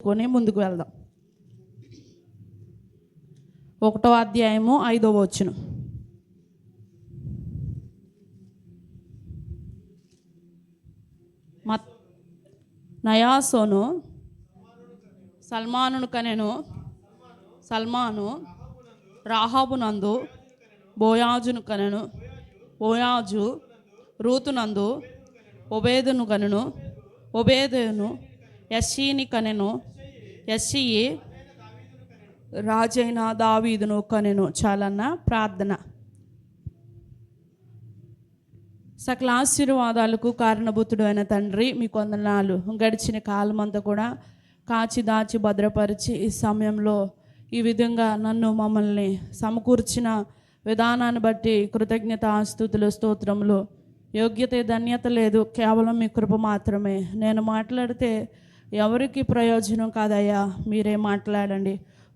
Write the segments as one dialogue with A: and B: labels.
A: కొని ముందుకు వెళ్దాం. 1వ అధ్యాయము 5వ వచనం. నయాసోను సల్మానును కనెను. సల్మాను రాహాబునందు బోయాజును కనెను. బోయాజు రూతునందు ఒబేదును కనెను. ఒబేదును యెష్షయిని కనెను. యెష్షయి రాజైన దావీదును కనెను. చాలన్న ప్రార్థన. సకల ఆశీర్వాదాలకు కారణభూతుడు అయిన తండ్రి, మీకు వందనాలు. గడిచిన కాలం అంతా కూడా కాచి దాచి భద్రపరిచి ఈ సమయంలో ఈ విధంగా నన్ను మమ్మల్ని సమకూర్చిన విధానాన్ని బట్టి కృతజ్ఞతాస్తుతులు స్తోత్రములు. యోగ్యత ధన్యత లేదు, కేవలం మీ కృప మాత్రమే. నేను మాట్లాడితే ఎవరికి ప్రయోజనం కాదయ్యా, మీరే మాట్లాడండి.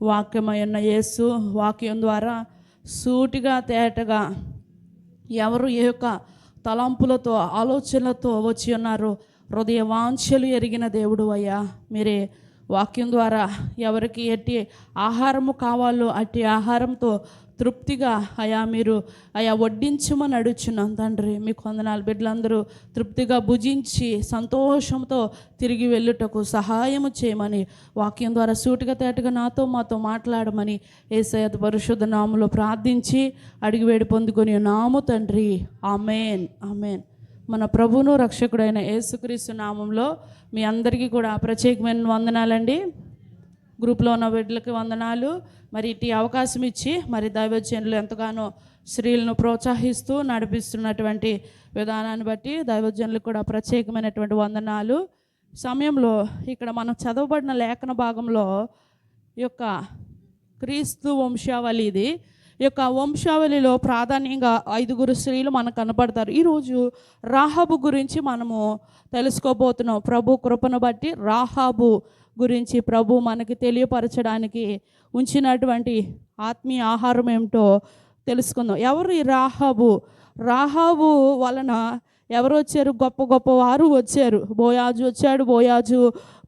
A: వాక్యమైన యేసు వాక్యం ద్వారా సూటిగా తేటగా ఎవరు ఏ యొక్క తలంపులతో ఆలోచనలతో వచ్చి ఉన్నారో హృదయ వాంఛలు ఎరిగిన దేవుడు అయ్యా, మీరే వాక్యం ద్వారా ఎవరికి ఎట్టి ఆహారము కావాలో అట్టి ఆహారంతో తృప్తిగా అయా మీరు వడ్డించమని అడుగుచున్నాం తండ్రి. మీకు వందనాలు. బిడ్డలందరూ తృప్తిగా భుజించి సంతోషంతో తిరిగి వెళ్ళుటకు సహాయము చేయమని వాక్యం ద్వారా సూటిగా తేటగా నాతో మాతో మాట్లాడమని యేసయ్య పరిశుద్ధ నామములో ప్రార్థించి అడిగి వేడి పొందుకొని నాము తండ్రి. ఆమేన్, ఆమేన్. మన ప్రభువును రక్షకుడైన యేసుక్రీస్తు నామంలో మీ అందరికీ కూడా ప్రత్యేకమైన వందనాలండి. గ్రూప్లో ఉన్న బిడ్డలకి వందనాలు. మరి ఇటు అవకాశం ఇచ్చి మరి దైవజనులు ఎంతగానో స్త్రీలను ప్రోత్సహిస్తూ నడిపిస్తున్నటువంటి విధానాన్ని బట్టి దైవజనులకు కూడా ప్రత్యేకమైనటువంటి వందనాలు. సమయంలో ఇక్కడ మనం చదవబడిన లేఖన భాగంలో ఈ యొక్క క్రీస్తు వంశావళి, ఇది ఈ యొక్క వంశావళిలో ప్రాధాన్యంగా 5 స్త్రీలు మనకు కనపడతారు. ఈరోజు రాహాబు గురించి మనము తెలుసుకోబోతున్నాం. ప్రభు కృపను బట్టి రాహాబు గురించి ప్రభు మనకి తెలియపరచడానికి ఉంచినటువంటి ఆత్మీయ ఆహారం ఏమిటో తెలుసుకుందాం. ఎవరు ఈ రాహాబు? రాహాబు వలన ఎవరు వచ్చారు? గొప్ప గొప్ప వారు వచ్చారు. బోయాజు వచ్చాడు. బోయాజు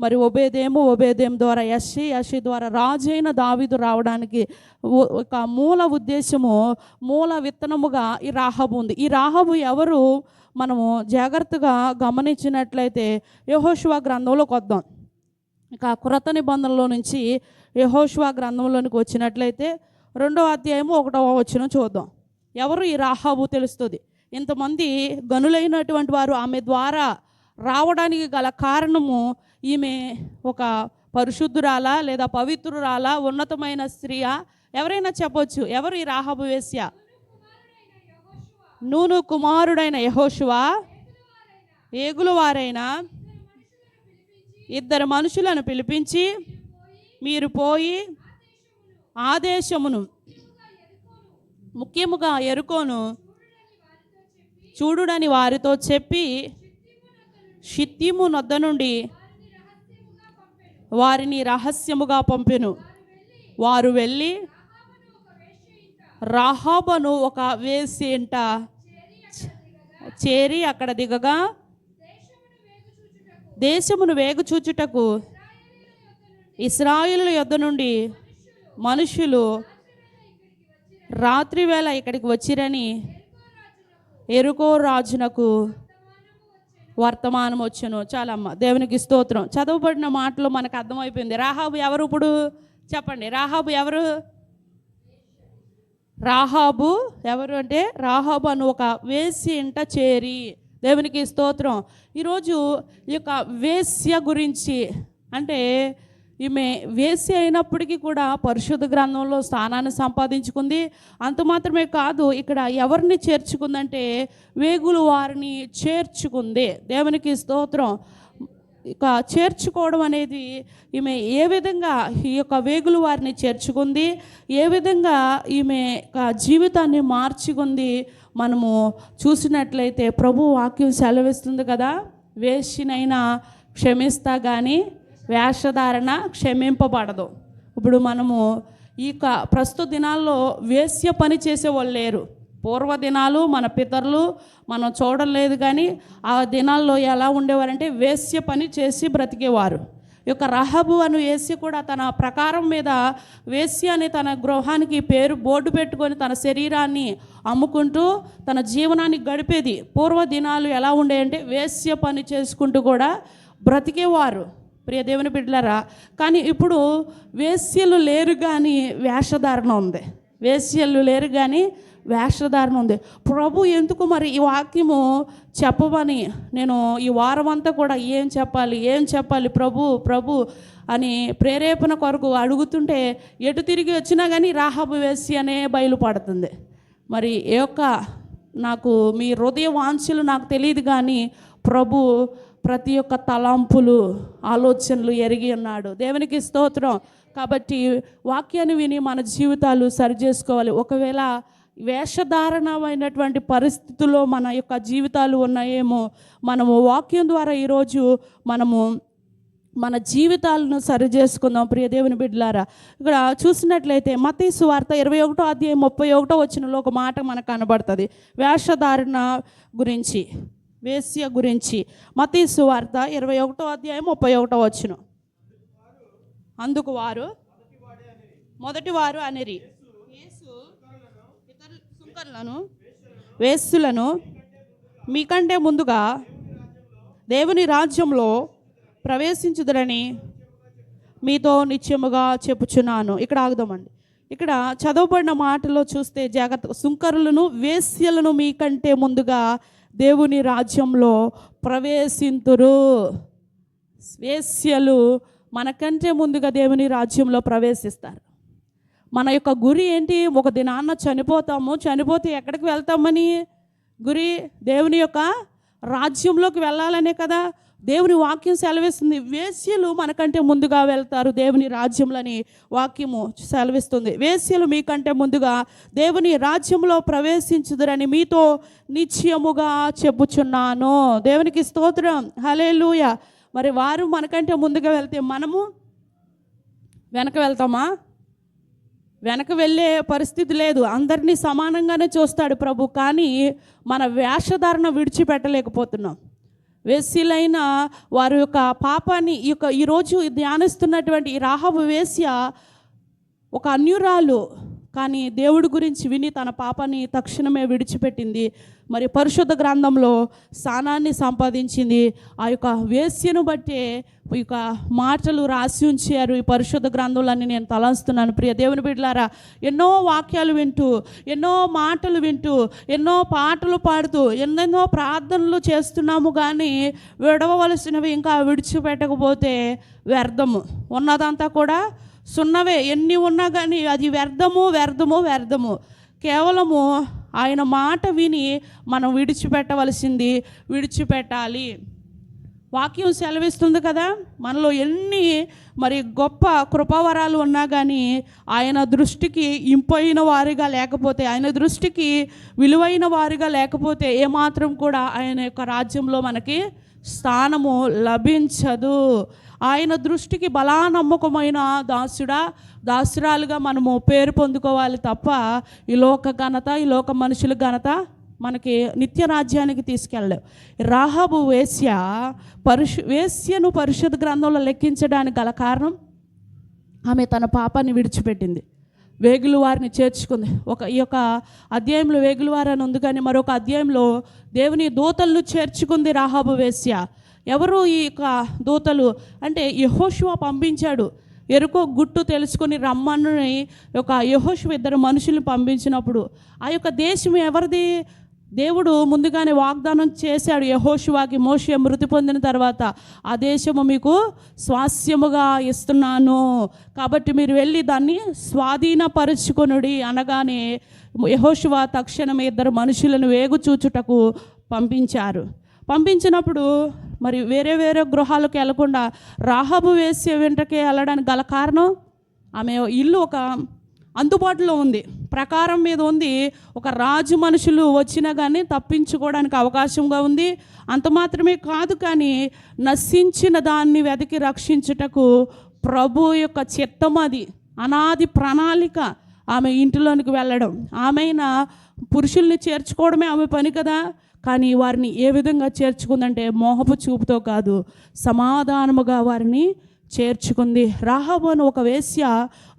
A: మరి ఒబేదేం ద్వారా యెష్షయి ద్వారా రాజైన దావీదు రావడానికి ఒక మూల ఉద్దేశము, మూల విత్తనముగా ఈ రాహాబు ఉంది. ఈ రాహాబు ఎవరు? మనము జాగ్రత్తగా గమనించినట్లయితే యెహోషువ గ్రంథంలోకి వద్దాం. ఇక క్రొత్త నిబంధనలో నుంచి యెహోషువ గ్రంథంలోనికి వచ్చినట్లయితే 2వ అధ్యాయము 1వ వచనం చూద్దాం. ఎవరు ఈ రాహాబు తెలుస్తుంది. ఇంతమంది గనులైనటువంటి వారు ఆమె ద్వారా రావడానికి గల కారణము, ఈమె ఒక పరిశుద్ధురాలా లేదా పవిత్రురాలా, ఉన్నతమైన స్త్రీయా? ఎవరైనా చెప్పొచ్చు. ఎవరు ఈ రాహాబు వేశ్య? నూను కుమారుడైన యెహోషువ ఏగుల వారైన 2 మనుషులను పిలిపించి, మీరు పోయి ఆ దేశమును ముఖ్యముగా ఎరుకోను చూడుడని వారితో చెప్పి షిత్తీము నొద్ద నుండి వారిని రహస్యముగా పంపెను. వారు వెళ్ళి రాహాబును ఒక వేశ్య ఇంట చేరి అక్కడ దిగగా దేశమును వేగుచూచుటకు ఇశ్రాయేలు యొద్ద నుండి మనుషులు రాత్రి వేళ ఇక్కడికి వచ్చిరని యెరికో రాజునకు వర్తమానం వచ్చును. చాలమ్మ, దేవునికి స్తోత్రం. చదవబడిన మాటలు మనకు అర్థమైపోయింది. రాహాబు ఎవరు? ఇప్పుడు చెప్పండి, రాహాబు ఎవరు? రాహాబు ఎవరు అంటే, రాహాబు అను ఒక వేశ్య ఇంట చేరి. దేవునికి స్తోత్రం. ఈరోజు ఈ యొక్క వేశ్య గురించి, అంటే ఈమె వేశ్య అయినప్పటికీ కూడా పరిశుద్ధ గ్రంథంలో స్థానాన్ని సంపాదించుకుంది. అంత మాత్రమే కాదు, ఇక్కడ ఎవరిని చేర్చుకుందంటే వేగులు వారిని చేర్చుకుంది. దేవునికి స్తోత్రం. ఇక చేర్చుకోవడం అనేది ఈమె ఏ విధంగా ఈ యొక్క వేగులు వారిని చేర్చుకుంది, ఏ విధంగా ఈమె జీవితాన్ని మార్చుకుంది మనము చూసినట్లయితే ప్రభు వాక్యం సెలవిస్తుంది కదా, వేశ్యనైనా క్షమిస్తా కానీ వేషధారణ క్షమింపబడదు. ఇప్పుడు మనము ఈ ప్రస్తుత దినాల్లో వేశ్య పని చేసేవాళ్ళు లేరు. పూర్వదినాలు మన పితరులు మనం చూడలేదు, కానీ ఆ దినాల్లో ఎలా ఉండేవారంటే వేశ్య పని చేసి బ్రతికేవారు. ఈ యొక్క రహబు అను వేశ్య కూడా తన ప్రకారం మీద వేశ్య అనే తన గృహానికి పేరు బోర్డు పెట్టుకొని తన శరీరాన్ని అమ్ముకుంటూ తన జీవనాన్ని గడిపేది. పూర్వ దినాలు ఎలా ఉండేయంటే వేశ్య పని చేసుకుంటూ కూడా బ్రతికేవారు ప్రియ దేవుని బిడ్డలారా. కానీ ఇప్పుడు వేశ్యలు లేరు కానీ వేషధారణ ఉంది. వేశ్యలు లేరు కానీ వేషధారణ ఉంది. ప్రభు ఎందుకు మరి ఈ వాక్యము చెప్పమని నేను ఈ వారం అంతా కూడా ఏం చెప్పాలి ప్రభు అని ప్రేరేపణ కొరకు అడుగుతుంటే ఎటు తిరిగి వచ్చినా కానీ రాహాబు వేశ్య అనే బయలుపడుతుంది. మరి ఏ యొక్క నాకు మీ హృదయ వాంఛలు నాకు తెలియదు కానీ ప్రభు ప్రతి ఒక్క తలంపులు ఆలోచనలు ఎరిగి ఉన్నాడు. దేవునికి స్తోత్రం. కాబట్టి వాక్యాన్ని విని మన జీవితాలు సరిచేసుకోవాలి. ఒకవేళ వేషధారణమైనటువంటి పరిస్థితుల్లో మన యొక్క జీవితాలు ఉన్నాయేమో, మనము వాక్యం ద్వారా ఈరోజు మనము మన జీవితాలను సరిచేసుకుందాం ప్రియ దేవుని బిడ్డలారా. ఇక్కడ చూసినట్లయితే మత్తయి సువార్త 21వ అధ్యాయం 31వ వచనంలో ఒక మాట మనకు కనబడుతుంది వేషధారణ గురించి, వేశ్య గురించి. మత్తయి సువార్త 21వ అధ్యాయం 31వ వచనం. అందుకు వారు మొదటివారు అనిరి, యేసు ఇతర సుంకరులను వేశ్యులను మీకంటే ముందుగా దేవుని రాజ్యంలో ప్రవేశించుదురని మీతో నిత్యముగా చెప్పుచున్నాను. ఇక్కడ ఆగుదామండి. ఇక్కడ చదవబడిన మాటలో చూస్తే జాగ్రత్త, సుంకరులను వేశ్యలను మీకంటే ముందుగా దేవుని రాజ్యంలో ప్రవేశింతురు. వేశ్యలు మనకంటే ముందుగా దేవుని రాజ్యంలో ప్రవేశిస్తారు. మన యొక్క గురి ఏంటి? ఒక దినాన్న చనిపోతాము. చనిపోతే ఎక్కడికి వెళ్తామని గురి? దేవుని యొక్క రాజ్యంలోకి వెళ్ళాలనే కదా దేవుని వాక్యం సెలవిస్తుంది. వేశ్యలు మనకంటే ముందుగా వెళ్తారు దేవుని రాజ్యంలోని వాక్యము సెలవిస్తుంది. వేశ్యలు మీకంటే ముందుగా దేవుని రాజ్యంలో ప్రవేశించుదురని మీతో నిశ్చయముగా చెప్పుచున్నాను. దేవునికి స్తోత్రం, హల్లెలూయా. మరి వారు మనకంటే ముందుగా వెళ్తే మనము వెనక వెళ్తామా? వెనక వెళ్ళే పరిస్థితి లేదు. అందరినీ సమానంగానే చూస్తాడు ప్రభు. కానీ మన వేషధారణ విడిచిపెట్టలేకపోతున్నాం. వేశ్యలైన వారి యొక్క పాపాన్ని ఈరోజు ధ్యానిస్తున్నటువంటి ఈ రాహాబు వేశ్య ఒక అన్యురాలు, కానీ దేవుడి గురించి విని తన పాపాన్ని తక్షణమే విడిచిపెట్టింది. మరి పరిశుద్ధ గ్రంథంలో స్థానాన్ని సంపాదించింది. ఆ యొక్క వేశ్యను బట్టే ఈ యొక్క మాటలు రాసి ఉంచారు ఈ పరిశుద్ధ గ్రంథంలోని నేను తలంస్తున్నాను. ప్రియ దేవుని బిడ్డలారా, ఎన్నో వాక్యాలు వింటూ, ఎన్నో మాటలు వింటూ, ఎన్నో పాటలు పాడుతూ, ఎన్నెన్నో ప్రార్థనలు చేస్తున్నాము. కానీ విడవలసినవి ఇంకా విడిచిపెట్టకపోతే వ్యర్థము. ఉన్నదంతా కూడా సున్నవే. ఎన్ని ఉన్నా కానీ అది వ్యర్థము. కేవలము ఆయన మాట విని మనం విడిచిపెట్టాలి. వాక్యం సెలవిస్తుంది కదా, మనలో ఎన్ని మరి గొప్ప కృపావరాలు ఉన్నా కానీ ఆయన దృష్టికి ఇంపైన వారిగా లేకపోతే, ఆయన దృష్టికి విలువైన వారిగా లేకపోతే ఏమాత్రం కూడా ఆయన యొక్క రాజ్యంలో మనకి స్థానము లభించదు. ఆయన దృష్టికి బలానమ్మకమైన దాసురాలుగా మనము పేరు పొందుకోవాలి తప్ప ఈ లోక ఘనత, ఈ లోక మనుషుల ఘనత మనకి నిత్య రాజ్యానికి తీసుకెళ్ళలేవు. రాహాబు వేశ్యను పరిశుద్ధ గ్రంథంలో లెక్కించడానికి గల కారణం ఆమె తన పాపాన్ని విడిచిపెట్టింది, వేగులు వారిని చేర్చుకుంది. ఈ యొక్క అధ్యాయంలో వేగులు వారు అని ఉంది, కానీ మరొక అధ్యాయంలో దేవుని దూతలను చేర్చుకుంది రాహాబు వేశ్య. ఎవరు ఈ యొక్క దూతలు అంటే యెహోషువ పంపించాడు. ఎరుకో గుట్టు తెలుసుకొని రమ్మని ఒక యెహోషువ ఇద్దరు మనుషులు పంపించినప్పుడు ఆ యొక్క దేశం ఎవరిది? దేవుడు ముందుగానే వాగ్దానం చేశాడు యెహోషువకి, మోషే మృతి పొందిన తర్వాత ఆ దేశము మీకు స్వాస్యముగా ఇస్తున్నాను, కాబట్టి మీరు వెళ్ళి దాన్ని స్వాధీనపరుచుకొనుడి అనగానే యెహోషువ తక్షణం ఇద్దరు మనుషులను వేగు చూచుటకు పంపించినప్పుడు మరి వేరే గృహాలకు వెళ్లకుండా రాహాబు వేశ్య వెంటకే వెళ్ళడానికి గల కారణం ఆమె ఇల్లు ఒక అందుబాటులో ఉంది, ప్రకారం మీద ఉంది. ఒక రాజు మనుషులు వచ్చినా కానీ తప్పించుకోవడానికి అవకాశంగా ఉంది. అంత మాత్రమే కాదు, కానీ నశించిన దాన్ని వెతికి రక్షించుటకు ప్రభు యొక్క చిత్తం, అది అనాది ప్రణాళిక. ఆమె ఇంటిలోనికి వెళ్ళడం, ఆమెన పురుషుల్ని చేర్చుకోవడమే ఆమె పని కదా. కానీ వారిని ఏ విధంగా చేర్చుకుందంటే మోహపు చూపుతో కాదు, సమాధానముగా వారిని చేర్చుకుంది. రాహాబు అని ఒక వేశ్య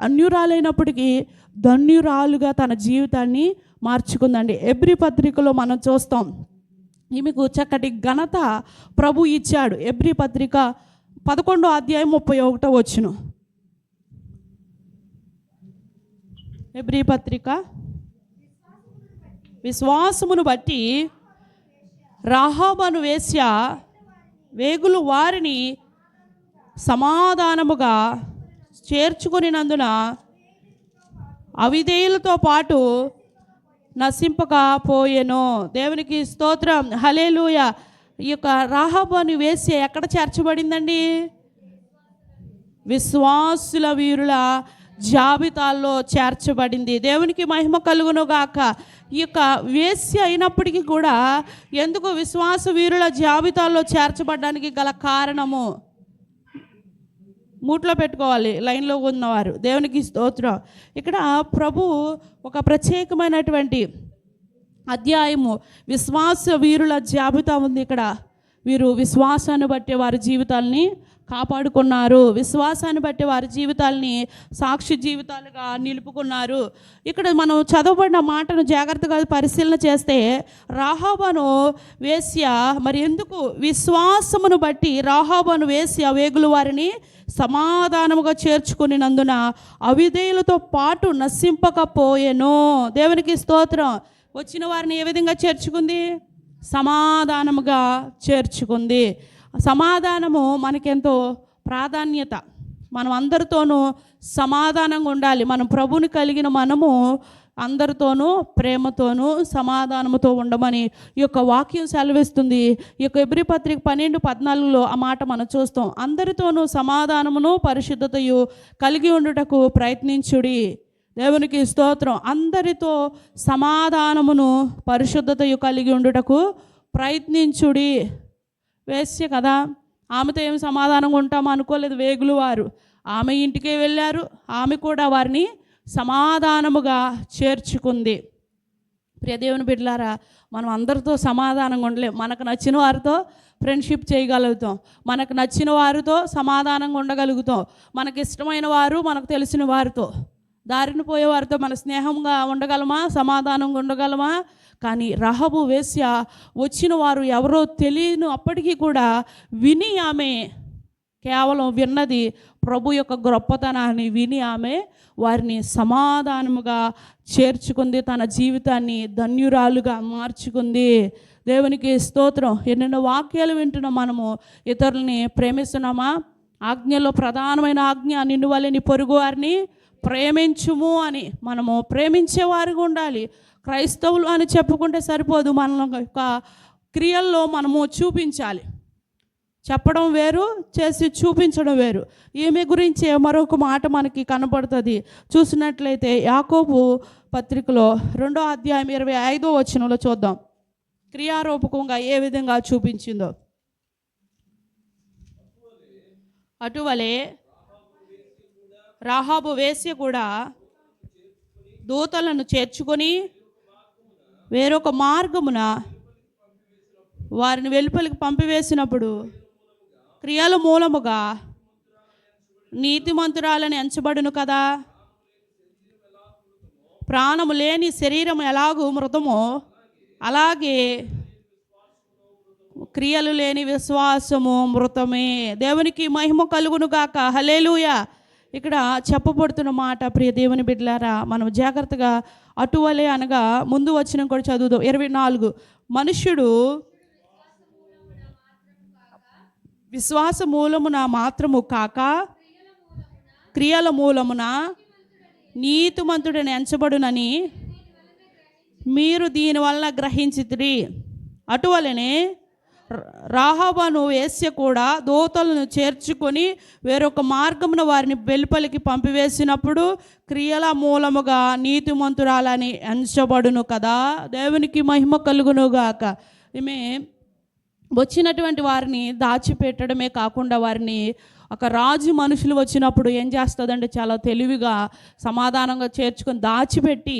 A: అన్యురాలైనప్పటికీ ధన్యురాలుగా తన జీవితాన్ని మార్చుకుందండి. ఎబ్రీ పత్రికలో మనం చూస్తాం, ఈమెకు చక్కటి ఘనత ప్రభు ఇచ్చాడు. ఎబ్రీ పత్రిక 11వ అధ్యాయం 31వ వచనం. ఎబ్రీ పత్రిక, విశ్వాసమును బట్టి రాహాబు అను వేశ్య వేగులు వారిని సమాధానముగా చేర్చుకొనినందున అవిధేయులతో పాటు నశింపకపోయెను. దేవునికి స్తోత్రం, హల్లెలూయా. ఈ యొక్క రాహాబు అని వేశ్య ఎక్కడ చేర్చబడిందండి? విశ్వాసుల వీరుల జాబితాల్లో చేర్చబడింది. దేవునికి మహిమ కలుగును గాక. ఈ యొక్క వేశ్య అయినప్పటికీ కూడా ఎందుకు విశ్వాస వీరుల జాబితాల్లో చేర్చబడడానికి గల కారణము మూట్లో పెట్టుకోవాలి, లైన్లో ఉన్నవారు. దేవునికి స్తోత్రం. ఇక్కడ ప్రభు ఒక ప్రత్యేకమైనటువంటి అధ్యాయము విశ్వాస వీరుల జాబితా ఉంది. ఇక్కడ వీరు విశ్వాసాన్ని బట్టి వారి జీవితాల్ని కాపాడుకున్నారు, విశ్వాసాన్ని బట్టి వారి జీవితాల్ని సాక్షి జీవితాలుగా నిలుపుకున్నారు. ఇక్కడ మనం చదవబడిన మాటను జాగ్రత్తగా పరిశీలన చేస్తే రాహాబును వేశ్య మరి ఎందుకు విశ్వాసమును బట్టి రాహాబును వేశ్య వేగులు వారిని సమాధానముగా చేర్చుకునినందున అవిధేయులతో పాటు నశింపకపోయెను. దేవునికి స్తోత్రం. వచ్చిన వారిని ఏ విధంగా చేర్చుకుంది? సమాధానముగా చేర్చుకుంది. సమాధానము మనకెంతో ప్రాధాన్యత. మనం అందరితోనూ సమాధానంగా ఉండాలి. మనం ప్రభుని కలిగిన మనము అందరితోనూ ప్రేమతోనూ సమాధానముతో ఉండమని ఈ యొక్క వాక్యం సెలవిస్తుంది. ఈ యొక్క ఎబ్రీ పత్రిక 12:14లో ఆ మాట మనం చూస్తాం. అందరితోనూ సమాధానమును పరిశుద్ధతయు కలిగి ఉండుటకు ప్రయత్నించుడి. దేవునికి స్తోత్రం. అందరితో సమాధానమును పరిశుద్ధతయు కలిగి ఉండుటకు ప్రయత్నించుడి. వేశ్య కదా, ఆమెతో ఏం సమాధానంగా ఉంటామో అనుకోలేదు వేగులు వారు. ఆమె ఇంటికే వెళ్ళారు, ఆమె కూడా వారిని సమాధానముగా చేర్చుకుంది. ప్రియ దేవుని బిడ్డలారా, మనం అందరితో సమాధానంగా ఉండలేం. మనకు నచ్చిన వారితో ఫ్రెండ్షిప్ చేయగలుగుతాం, మనకు నచ్చిన వారితో సమాధానంగా ఉండగలుగుతాం. మనకి ఇష్టమైన వారు, మనకు తెలిసిన వారితో, దారిని పోయే వారితో మన స్నేహంగా ఉండగలమా, సమాధానంగా ఉండగలమా? కానీ రాహాబు వేశ్య వచ్చిన వారు ఎవరో తెలియను అప్పటికీ కూడా విని ఆమె కేవలం విన్నది ప్రభు యొక్క గొప్పతనాన్ని విని ఆమె వారిని సమాధానముగా చేర్చుకుంది, తన జీవితాన్ని ధన్యురాలుగా మార్చుకుంది. దేవునికి స్తోత్రం. ఎన్నెన్నో వాక్యాలు వింటున్నాం. మనము ఇతరులని ప్రేమిస్తున్నామా? ఆజ్ఞలో ప్రధానమైన ఆజ్ఞ నిన్ను వలె నీ పొరుగు వారిని ప్రేమించుము అని. మనము ప్రేమించేవారుగా ఉండాలి. క్రైస్తవులు అని చెప్పుకుంటే సరిపోదు, మన యొక్క క్రియల్లో మనము చూపించాలి. చెప్పడం వేరు, చేసి చూపించడం వేరు. ఈమె గురించి మరొక మాట మనకి కనపడుతుంది. చూసినట్లయితే యాకోబు పత్రికలో 2వ అధ్యాయం 25వ వచనంలో చూద్దాం, క్రియారూపకంగా ఏ విధంగా చూపించిందో. అటువలే రాహాబు వేశ్య కూడా దూతలను చేర్చుకొని వేరొక మార్గమున వారిని వెలుపలికి పంపివేసినప్పుడు క్రియల మూలముగా నీతిమంతురాలని ఎంచబడును కదా. ప్రాణము లేని శరీరం ఎలాగూ మృతమో అలాగే క్రియలు లేని విశ్వాసము మృతమే. దేవునికి మహిమ కలుగును గాక. హల్లెలూయా. ఇక్కడ చెప్పబడుతున్న మాట ప్రియ దేవుని బిడ్డలారా, మనం జాగ్రత్తగా అటువలే అనగా ముందు వచ్చిన కూడా చదువుదాం. 24 మనుష్యుడు విశ్వాస మూలమున మాత్రము కాక క్రియల మూలమున నీతిమంతుడని ఎంచబడునని మీరు దీనివల్ల గ్రహించితిరి. అటువలనే రాహాబును వేశ్య కూడా దూతలను చేర్చుకొని వేరొక మార్గమున వారిని వెలుపలికి పంపివేసినప్పుడు క్రియల మూలముగా నీతిమంతురాలని ఎంచబడును కదా. దేవునికి మహిమ కలుగునుగాక. ఈమె వచ్చినటువంటి వారిని దాచిపెట్టడమే కాకుండా వారిని ఒక రాజు మనుషులు వచ్చినప్పుడు ఏం చేస్తుందంటే చాలా తెలివిగా సమాధానంగా చేర్చుకొని దాచిపెట్టి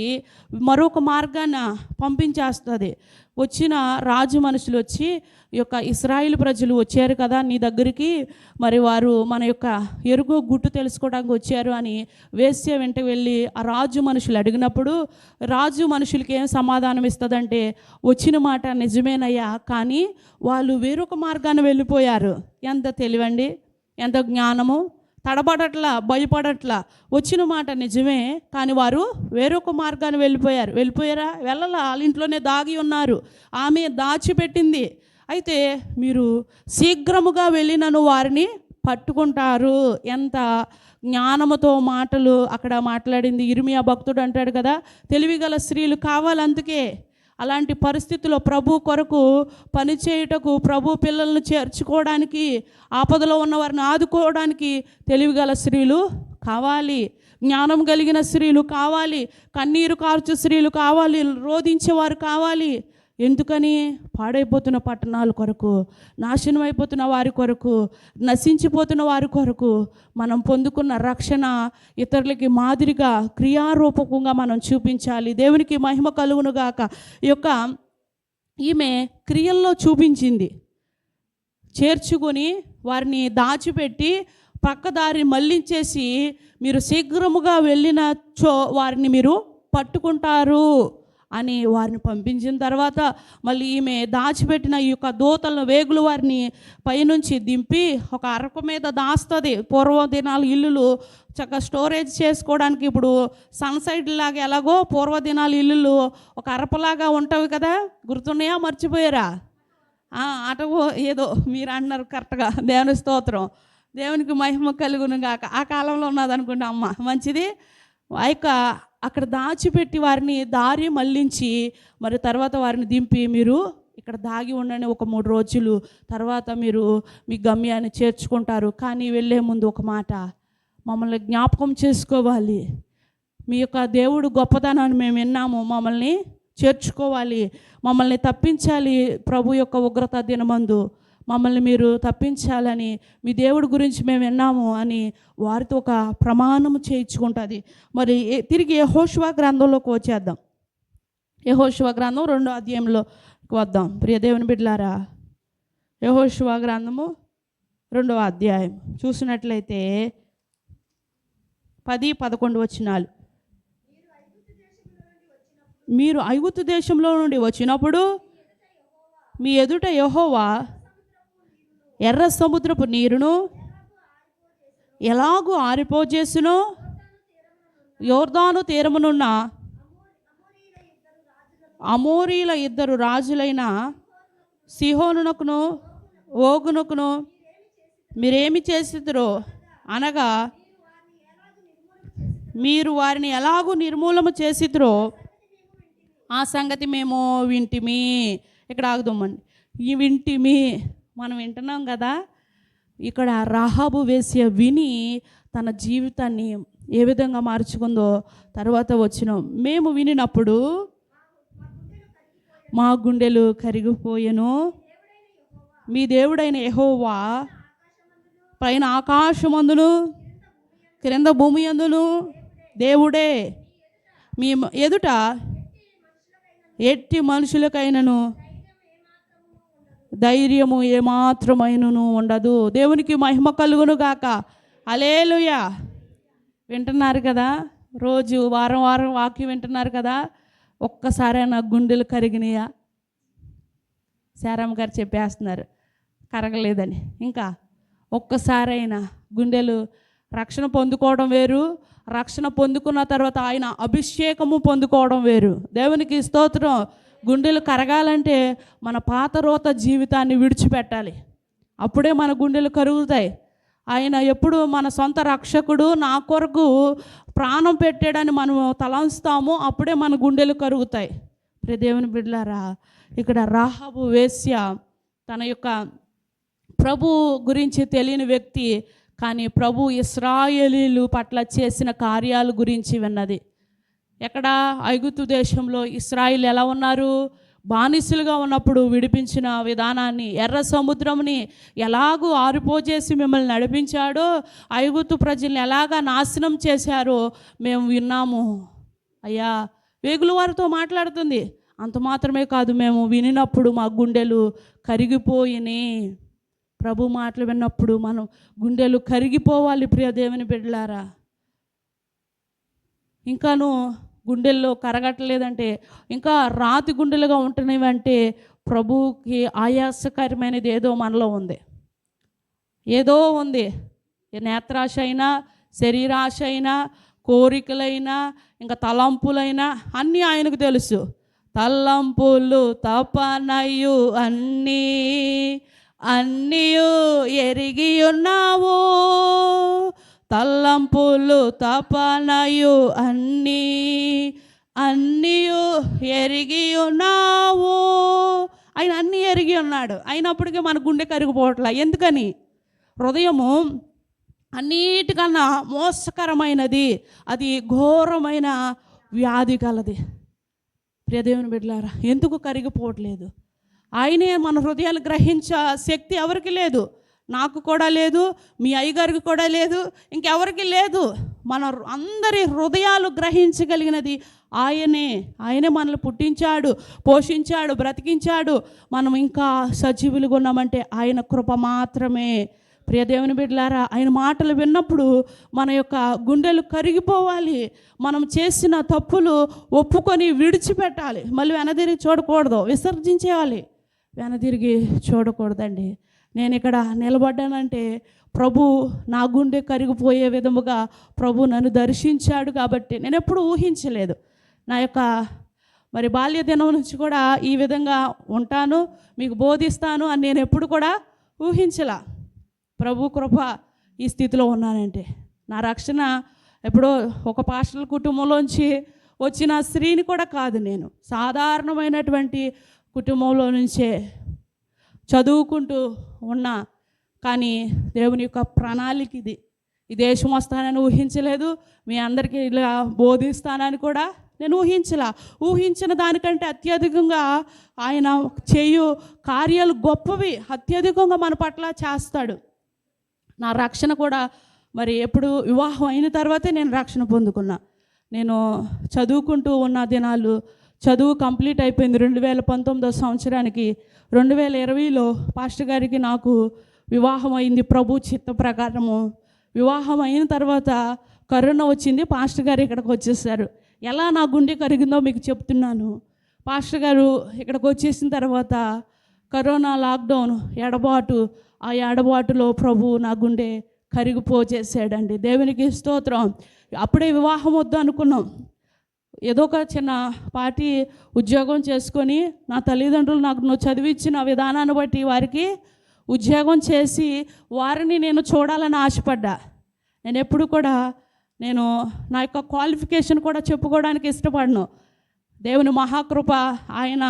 A: మరొక మార్గాన పంపించేస్తుంది. వచ్చిన రాజు మనుషులు వచ్చి ఈ యొక్క ఇశ్రాయేలు ప్రజలు వచ్చారు కదా నీ దగ్గరికి, మరి వారు మన యొక్క ఎరుగు గుట్టు తెలుసుకోవడానికి వచ్చారు అని వేశ్య వెంట వెళ్ళి ఆ రాజు మనుషులు అడిగినప్పుడు రాజు మనుషులకి ఏం సమాధానం ఇస్తుందంటే, వచ్చిన మాట నిజమేనయ్యా, కానీ వాళ్ళు వేరొక మార్గాన్ని వెళ్ళిపోయారు. ఎంత తెలివండి, ఎంత జ్ఞానము! తడబడట్లా, భయపడట్లా. వచ్చిన మాట నిజమే, కానీ వారు వేరొక మార్గాన్ని వెళ్ళిపోయారా? వెళ్ళలా, వాళ్ళ ఇంట్లోనే దాగి ఉన్నారు. ఆమె దాచిపెట్టింది. అయితే మీరు శీఘ్రముగా వెళ్ళినను వారిని పట్టుకుంటారు. ఎంత జ్ఞానముతో మాటలు అక్కడ మాట్లాడింది. ఇర్మియా భక్తుడు అంటాడు కదా, తెలివిగల స్త్రీలు కావాలి. అందుకే అలాంటి పరిస్థితుల్లో ప్రభు కొరకు పనిచేయుటకు, ప్రభు పిల్లలను చేర్చుకోవడానికి, ఆపదలో ఉన్న వారిని ఆదుకోవడానికి తెలివిగల స్త్రీలు కావాలి, జ్ఞానం కలిగిన స్త్రీలు కావాలి, కన్నీరు కార్చు స్త్రీలు కావాలి, రోధించేవారు కావాలి. ఎందుకని? పాడైపోతున్న పట్టణాల కొరకు, నాశనం అయిపోతున్న వారి కొరకు, నశించిపోతున్న వారి కొరకు మనం పొందుకున్న రక్షణ ఇతరులకి మాదిరిగా క్రియారూపకంగా మనం చూపించాలి. దేవునికి మహిమ కలుగునుగాక. ఈ యొక్క ఈమె క్రియల్లో చూపించింది. చేర్చుకొని వారిని దాచిపెట్టి పక్కదారి మళ్ళించేసి, మీరు శీఘ్రముగా వెళ్ళినచో వారిని మీరు పట్టుకుంటారు అని వారిని పంపించిన తర్వాత మళ్ళీ ఈమె దాచిపెట్టిన ఈ యొక్క దూతలను, వేగులు వారిని పైనుంచి దింపి ఒక అరక మీద దాస్తుంది. పూర్వం దినాలు ఇల్లులు చక్కగా స్టోరేజ్ చేసుకోవడానికి, ఇప్పుడు సన్సైడ్ లాగా ఎలాగో పూర్వదినాలు ఇల్లులు ఒక అరపలాగా ఉంటాయి కదా, గుర్తున్నాయా? మర్చిపోయారా? అటవో ఏదో మీరు అన్నారు కరెక్ట్గా. దేవుని స్తోత్రం, దేవునికి మహిమ కలుగును గాక. ఆ కాలంలో ఉన్నదనుకుంటా అమ్మ, మంచిది. ఆ యొక్క అక్కడ దాచిపెట్టి వారిని దారి మళ్ళించి మరి తర్వాత వారిని దింపి, మీరు ఇక్కడ దాగి ఉండండి ఒక 3 రోజులు, తర్వాత మీరు మీ గమ్యాన్ని చేర్చుకుంటారు. కానీ వెళ్ళే ముందు ఒక మాట, మమ్మల్ని జ్ఞాపకం చేసుకోవాలి. మీ యొక్క దేవుడు గొప్పతనాన్ని మేము విన్నాము, మమ్మల్ని చేర్చుకోవాలి, మమ్మల్ని తప్పించాలి. ప్రభు యొక్క ఉగ్రత దినమందు మమ్మల్ని మీరు తప్పించాలని, మీ దేవుడి గురించి మేము విన్నాము అని వారితో ఒక ప్రమాణము చేయించుకుంటుంది. మరి తిరిగి యెహోషువ గ్రంథంలోకి వచ్చేద్దాం. యెహోషువ గ్రంథం 2వ అధ్యాయంలోకి వద్దాం. ప్రియ దేవుని బిడ్డలారా, యెహోషువ గ్రంథము 2వ అధ్యాయం చూసినట్లయితే 10-11 వచనాలు. మీరు ఐగుప్తు దేశంలో నుండి వచ్చినప్పుడు మీ ఎదుట యెహోవా ఎర్ర సముద్రపు నీరును ఎలాగూ ఆరిపోజేసునో, యోర్దాను తీరమునున్న అమోరీల 2 రాజులైన సిహోనునకును ఓగునకును మీరేమి చేసిద్రో అనగా, మీరు వారిని ఎలాగూ నిర్మూలన చేసిద్రో ఆ సంగతి మేము వింటిమి. ఇక్కడ ఆగుదామండి. ఈ వింటిమి మనం వింటున్నాం కదా. ఇక్కడ రాహాబు వేశ్య విని తన జీవితాన్ని ఏ విధంగా మార్చుకుందో తర్వాత వచ్చినాం. మేము వినినప్పుడు మా గుండెలు కరిగిపోయెను. మీ దేవుడైన యెహోవా పైన ఆకాశమందును క్రింద భూమి అందును దేవుడే. మీ ఎదుట ఎట్టి మనుషులకైనను ధైర్యము ఏమాత్రమైనను ఉండదు. దేవునికి మహిమ కలుగును గాక. హల్లెలూయా. వింటున్నారు కదా, రోజు వారం వారం వాక్యం వింటున్నారు కదా. ఒక్కసారైనా గుండెలు కరిగినాయా? శారమ్మ గారు చెప్పేస్తున్నారు కరగలేదని. ఇంకా ఒక్కసారైనా గుండెలు రక్షణ పొందుకోవడం వేరు, రక్షణ పొందుకున్న తర్వాత ఆయన అభిషేకము పొందుకోవడం వేరు. దేవునికి స్తోత్రం. గుండెలు కరగాలంటే మన పాత రోత జీవితాన్ని విడిచిపెట్టాలి. అప్పుడే మన గుండెలు కరుగుతాయి. ఆయన ఎప్పుడు మన సొంత రక్షకుడు, నా కొరకు ప్రాణం పెట్టాడని మనం తలంస్తాము, అప్పుడే మన గుండెలు కరుగుతాయి. ప్రియ దేవుని బిడ్డలారా, ఇక్కడ రాహాబు వేశ్య తన యొక్క ప్రభు గురించి తెలియని వ్యక్తి, కానీ ప్రభు ఇశ్రాయేలీలు పట్ల చేసిన కార్యాల గురించి విన్నది. ఎక్కడ? ఐగుప్తు దేశంలో ఇశ్రాయేలు ఎలా ఉన్నారు? బానిసలుగా ఉన్నప్పుడు విడిపించిన విధానాన్ని, ఎర్ర సముద్రంని ఎలాగూ ఆరిపోజేసి మిమ్మల్ని నడిపించాడో, ఐగుప్తు ప్రజల్ని ఎలాగా నాశనం చేశారో మేము విన్నాము. అయ్యా, వేగుల వారితో మాట్లాడుతుంది. అంత మాత్రమే కాదు, మేము వినినప్పుడు మా గుండెలు కరిగిపోయినాయి. ప్రభు మాటలు విన్నప్పుడు మనం గుండెలు కరిగిపోవాలి ప్రియ దేవుని బిడ్డలారా. ఇంకాను గుండెల్లో కరగట్లేదంటే, ఇంకా రాతి గుండెలుగా ఉంటున్నవంటే ప్రభువుకి ఆయాసకరమైనది ఏదో మనలో ఉంది, ఏదో ఉంది. నేత్రాశ అయినా, శరీరాశ అయినా, కోరికలైనా, ఇంకా తలంపులైనా అన్నీ ఆయనకు తెలుసు. తలంపులు తపనయు అన్నీ ఎరిగి ఉన్నావు, తలంపులు తపనయు అన్నీ ఎరిగి ఉన్నావు. ఆయన అన్నీ ఎరిగి ఉన్నాడు. అయినప్పటికీ మన గుండె కరిగిపోవట్లా. ఎందుకని? హృదయము అన్నిటికన్నా మోసకరమైనది, అది ఘోరమైన వ్యాధి కలది. ప్రియదేవుని బిడ్డలారా, ఎందుకు కరిగిపోవట్లేదు? ఆయనే మన హృదయాలు గ్రహించే శక్తి ఎవరికి లేదు, నాకు కూడా లేదు, మీ అయ్యగారికి కూడా లేదు, ఇంకెవరికి లేదు. మన అందరి హృదయాలు గ్రహించగలిగినది ఆయనే. ఆయనే మనల్ని పుట్టించాడు, పోషించాడు, బ్రతికించాడు. మనం ఇంకా సజీవులుగా ఉన్నామంటే ఆయన కృప మాత్రమే. ప్రియదేవుని బిడ్డలారా, ఆయన మాటలు విన్నప్పుడు మన యొక్క గుండెలు కరిగిపోవాలి. మనం చేసిన తప్పులు ఒప్పుకొని విడిచిపెట్టాలి. మళ్ళీ వెనదిరిగి చూడకూడదు, విసర్జించేయాలి. వెనదిరిగి చూడకూడదండి. నేను ఇక్కడ నిలబడ్డానంటే ప్రభు నా గుండె కరిగిపోయే విధముగా ప్రభు నన్ను దర్శించాడు కాబట్టి. నేను ఎప్పుడు ఊహించలేదు. నా యొక్క బాల్య దినం నుంచి కూడా ఈ విధంగా ఉంటాను, మీకు బోధిస్తాను అని నేను ఎప్పుడు కూడా ఊహించలా. ప్రభు కృప ఈ స్థితిలో ఉన్నానంటే నా రక్షణ ఎప్పుడో ఒక పాస్టర్ల కుటుంబంలోంచి వచ్చిన స్త్రీని కూడా కాదు. నేను సాధారణమైనటువంటి కుటుంబంలో నుంచే చదువుకుంటూ ఉన్నా. కానీ దేవుని యొక్క ప్రణాళిక ఇది. ఈ దేశం వస్తానని ఊహించలేదు, మీ అందరికీ ఇలా బోధిస్తానని కూడా నేను ఊహించిన దానికంటే అత్యధికంగా ఆయన చేయు కార్యాలు గొప్పవి, అత్యధికంగా మన పట్ల చేస్తాడు. నా రక్షణ కూడా ఎప్పుడు వివాహం అయిన తర్వాతే నేను రక్షణ పొందుకున్నా. నేను చదువుకుంటూ ఉన్న దినాలు, చదువు కంప్లీట్ అయిపోయింది 2019 సంవత్సరానికి. 2020లో పాస్టర్ గారికి నాకు వివాహం అయింది ప్రభు చిత్త ప్రకారము. వివాహం అయిన తర్వాత కరోనా వచ్చింది. పాస్టర్ గారు ఇక్కడికి వచ్చేసారు. ఎలా నా గుండె కరిగిందో మీకు చెప్తున్నాను. పాస్టర్ గారు ఇక్కడికి వచ్చేసిన తర్వాత కరోనా లాక్డౌన్ ఎడబాటు, ఆ ఎడబాటులో ప్రభు నా గుండె కరిగిపోచేసాడండి. దేవునికి స్తోత్రం. అప్పుడే వివాహం వద్దు అనుకున్నాం. ఏదో ఒక చిన్న పార్టీ ఉద్యోగం చేసుకొని నా తల్లిదండ్రులు నాకు చదివించిన విధానాన్ని బట్టి వారికి ఉద్యోగం చేసి వారిని నేను చూడాలని ఆశపడ్డా. నేను ఎప్పుడు కూడా నా యొక్క క్వాలిఫికేషన్ కూడా చెప్పుకోవడానికి ఇష్టపడను. దేవుని మహాకృప, ఆయన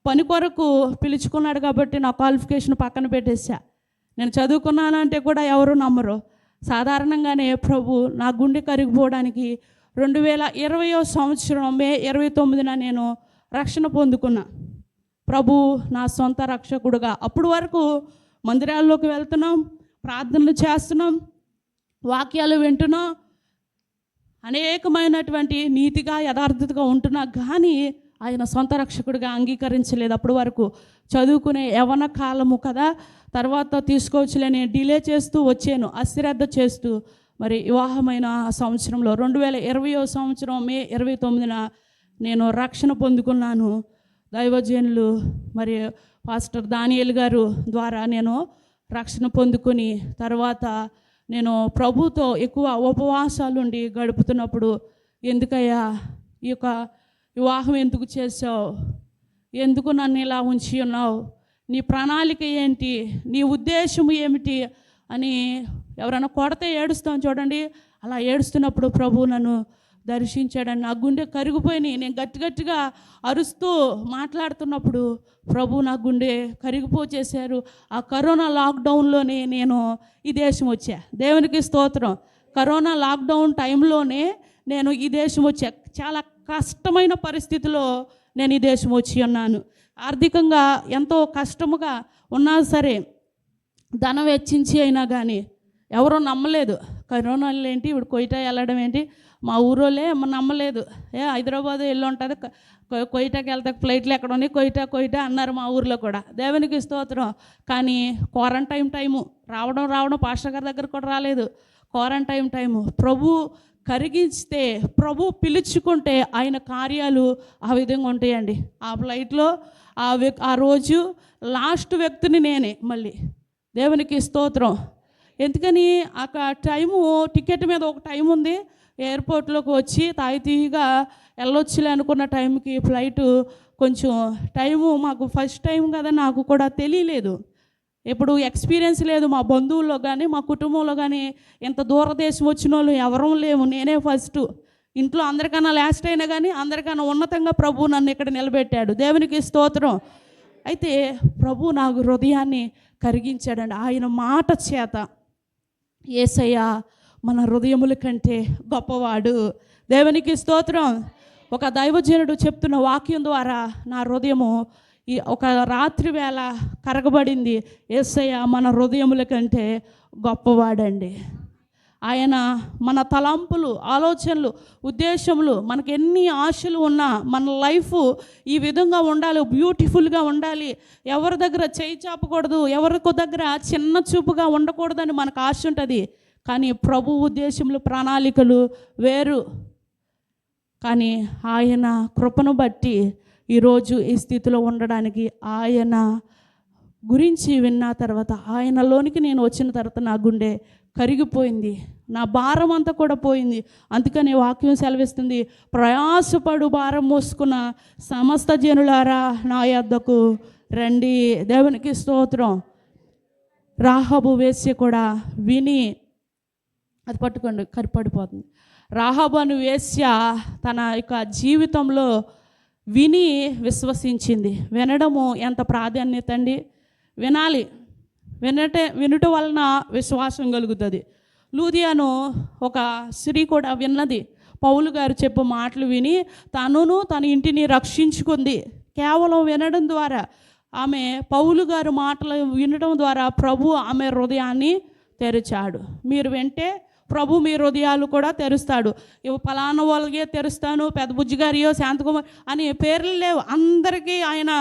A: పని కొరకు పిలుచుకున్నాడు కాబట్టి నా క్వాలిఫికేషన్ పక్కన పెట్టేశా. నేను చదువుకున్నానంటే కూడా ఎవరు నమ్మరు. సాధారణంగానే ప్రభు నా గుండె కరిగిపోవడానికి 2020 సంవత్సరం మే 29న నేను రక్షణ పొందుకున్నా. ప్రభు నా సొంత రక్షకుడుగా. అప్పుడు వరకు మందిరాల్లోకి వెళ్తున్నాం, ప్రార్థనలు చేస్తున్నాం, వాక్యాలు వింటున్నాం, అనేకమైనటువంటి నీతిగా యథార్థతగా ఉంటున్నా. కానీ ఆయన సొంత రక్షకుడిగా అంగీకరించలేదు. అప్పటి వరకు చదువుకునే యవ్వన కాలము కదా, తర్వాత తీసుకోవచ్చులేని డిలే చేస్తూ వచ్చాను, అశ్రద్ధ చేస్తూ. వివాహమైన సంవత్సరంలో 2020 సంవత్సరం మే 29న నేను రక్షణ పొందుకున్నాను. దైవజనులు పాస్టర్ దానియేల్ గారు ద్వారా నేను రక్షణ పొందుకొని తర్వాత నేను ప్రభుతో ఎక్కువ ఉపవాసాలుండి గడుపుతున్నప్పుడు, ఎందుకయ్యా ఈ యొక్క వివాహం ఎందుకు చేసావు, ఎందుకు నన్ను ఇలా ఉంచి ఉన్నావు, నీ ప్రణాళిక ఏంటి, నీ ఉద్దేశం ఏమిటి అని ఎవరైనా కొడితే ఏడుస్తాం చూడండి, అలా ఏడుస్తున్నప్పుడు ప్రభు నన్ను దర్శించాడని నా గుండె కరిగిపోయినాయి. నేను గట్టిగా అరుస్తూ మాట్లాడుతున్నప్పుడు ప్రభు నా గుండె కరిగిపోచేశారు. ఆ కరోనా లాక్డౌన్లోనే నేను ఈ దేశం వచ్చా. దేవునికి స్తోత్రం. కరోనా లాక్డౌన్ టైంలోనే నేను ఈ దేశం వచ్చా. చాలా కష్టమైన పరిస్థితిలో నేను ఈ దేశం వచ్చి ఉన్నాను. ఆర్థికంగా ఎంతో కష్టముగా ఉన్నా సరే, ధనం వెచ్చించి అయినా కానీ ఎవరో నమ్మలేదు. కరోనాలో ఏంటి ఇప్పుడు కొయిటా వెళ్ళడం ఏంటి, మా ఊరోళ్ళే నమ్మలేదు. హైదరాబాద్ వెళ్ళి ఉంటుంది, కొయిటాకి వెళ్తా ఫ్లైట్లు ఎక్కడ ఉన్నాయి, కొయిటా అన్నారు మా ఊర్లో కూడా. దేవునికి స్తోత్రం. కానీ క్వారంటైన్ టైము రావడం పాస్టర్ గారి దగ్గర కూడా రాలేదు. క్వారంటైన్ టైము ప్రభు కరిగిస్తే, ప్రభు పిలుచుకుంటే ఆయన కార్యాలు ఆ విధంగా ఉంటాయండి. ఆ ఫ్లైట్లో ఆ రోజు లాస్ట్ వ్యక్తిని నేనే. మళ్ళీ దేవునికి స్తోత్రం. ఎందుకని ఆ టైము టికెట్ మీద ఒక టైం ఉంది, ఎయిర్పోర్ట్లోకి వచ్చి తాయితీగా వెళ్ళొచ్చులే అనుకున్న టైంకి ఫ్లైటు కొంచెం టైము మాకు ఫస్ట్ టైం కదా, నాకు కూడా తెలియలేదు, ఎప్పుడు ఎక్స్పీరియన్స్ లేదు. మా బంధువుల్లో కానీ మా కుటుంబంలో కానీ ఇంత దూరదేశం వచ్చిన వాళ్ళు ఎవరూ లేము, నేనే ఫస్ట్. ఇంట్లో అందరికన్నా లాస్ట్ అయినా కానీ అందరికన్నా ఉన్నతంగా ప్రభు నన్ను ఇక్కడ నిలబెట్టాడు. దేవునికి స్తోత్రం. అయితే ప్రభు నాకు హృదయాన్ని కరిగించాడండి ఆయన మాట చేత. యేసయ్య మన హృదయముల కంటే గొప్పవాడు. దేవునికి స్తోత్రం. ఒక దైవజనుడు చెప్తున్న వాక్యం ద్వారా నా హృదయము ఈ ఒక రాత్రి వేళ కరగబడింది. యేసయ్య మన హృదయముల కంటే గొప్పవాడండి. ఆయన మన తలంపులు, ఆలోచనలు, ఉద్దేశములు, మనకు ఎన్ని ఆశలు ఉన్నా మన లైఫ్ ఈ విధంగా ఉండాలి, బ్యూటిఫుల్గా ఉండాలి, ఎవరి దగ్గర చేయి చాపకూడదు, ఎవరికి దగ్గర చిన్న చూపుగా ఉండకూడదని మనకు ఆశ ఉంటుంది. కానీ ప్రభు ఉద్దేశములు, ప్రణాళికలు వేరు. కానీ ఆయన కృపను బట్టి ఈరోజు ఈ స్థితిలో ఉండడానికి, ఆయన గురించి విన్న తర్వాత, ఆయనలోనికి నేను వచ్చిన తర్వాత నా గుండె కరిగిపోయింది, నా భారం అంతా కూడా పోయింది. అందుకని వాక్యం సెలవిస్తుంది, ప్రయాసపడు భారం మోసుకున్న సమస్త జనులారా నా యొద్దకు రండి. దేవునికి స్తోత్రం. రాహాబు వేశ్య కూడా విని, అది పట్టుకోండి కరిపడిపోతుంది. రాహాబు అను వేశ్య తన యొక్క జీవితంలో విని విశ్వసించింది. వినడము ఎంత ప్రాధాన్యత అండి. వినాలి. వినుట వలన విశ్వాసం కలుగుతుంది. లూదియాను ఒక స్త్రీ కూడా విన్నది. పౌలు గారు చెప్పు మాటలు విని తన ఇంటిని రక్షించుకుంది. కేవలం వినడం ద్వారా, ఆమె పౌలు గారు మాటలు వినడం ద్వారా ప్రభు ఆమె హృదయాన్ని తెరిచాడు. మీరు వింటే ప్రభు మీ హృదయాలు కూడా తెరుస్తాడు. ఇవి ఫలానా వాళ్ళకే తెరుస్తాను, పెద్ద బుజ్జి గారియో శాంతకుమార్ అని పేర్లు లేవు, అందరికీ ఆయన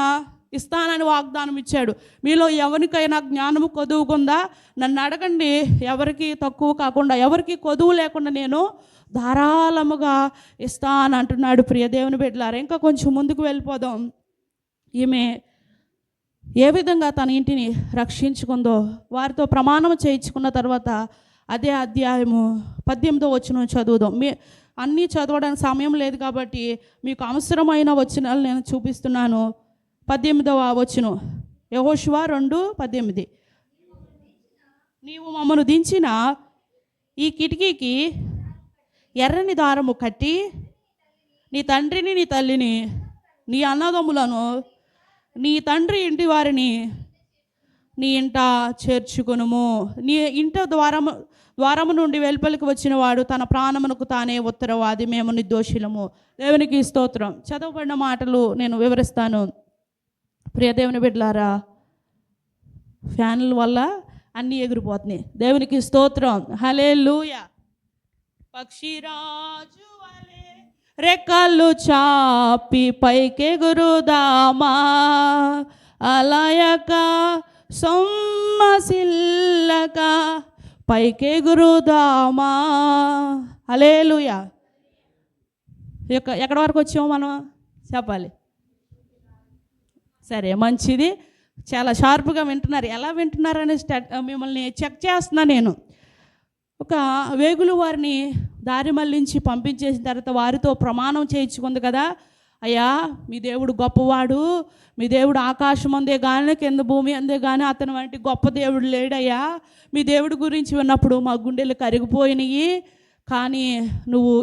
A: ఇస్తానని వాగ్దానం ఇచ్చాడు. మీలో ఎవరికైనా జ్ఞానము కొదువుకుందా నన్ను అడగండి, ఎవరికి తక్కువ కాకుండా, ఎవరికి కొదువు లేకుండా నేను ధారాళముగా ఇస్తాను అంటున్నాడు. ప్రియ దేవుని బిడ్డలారా, ఇంకా కొంచెం ముందుకు వెళ్ళిపోదాం. ఈమె ఏ విధంగా తన ఇంటిని రక్షించుకుందో వారితో ప్రమాణం చేయించుకున్న తర్వాత అదే అధ్యాయము 18వ వచనం చదువుదాం. అన్నీ చదవడానికి సమయం లేదు కాబట్టి మీకు అవసరమైన వచనాలు నేను చూపిస్తున్నాను. 18వ వచనం, యెహోషువ 2:18. నీవు మమ్మను దించిన ఈ కిటికీకి ఎర్రని దారము కట్టి నీ తండ్రిని, నీ తల్లిని, నీ అన్నదమ్ములను, నీ తండ్రి ఇంటి వారిని నీ ఇంట చేర్చుకొనుము. నీ ఇంట ద్వారము నుండి వెలుపలికి వచ్చిన వాడు తన ప్రాణమునకు తానే ఉత్తరవాది, మేము నిర్దోషులము. దేవునికి స్తోత్రం. చదవబడిన మాటలు నేను వివరిస్తాను. ప్రియ దేవుని బిడ్డలారా, ఫ్యాన్ల వల్ల అన్నీ ఎగిరిపోతున్నాయి. దేవునికి స్తోత్రం. హల్లెలూయా. పక్షిరాజు వలె రెక్కలు చాపి పైకెగురుదామా, అలయక సొమ్మసిల్లక పైకెగురుదామా. హల్లెలూయా. ఎక్కడి వరకు వచ్చాము మనం చెప్పాలి. సరే, మంచిది. చాలా షార్ప్గా వింటున్నారు. ఎలా వింటున్నారని మిమ్మల్ని చెక్ చేస్తున్నా నేను. ఒక వేగులు వారిని దారి మళ్ళించి పంపించేసిన తర్వాత వారితో ప్రమాణం చేయించుకుంది కదా, అయ్యా మీ దేవుడు గొప్పవాడు, మీ దేవుడు ఆకాశం అందే కానీ కింద భూమి అందే కానీ అతని వంటి గొప్ప దేవుడు లేడయ్యా. మీ దేవుడి గురించి విన్నప్పుడు మా గుండెలు కరిగిపోయినాయి. కానీ నువ్వు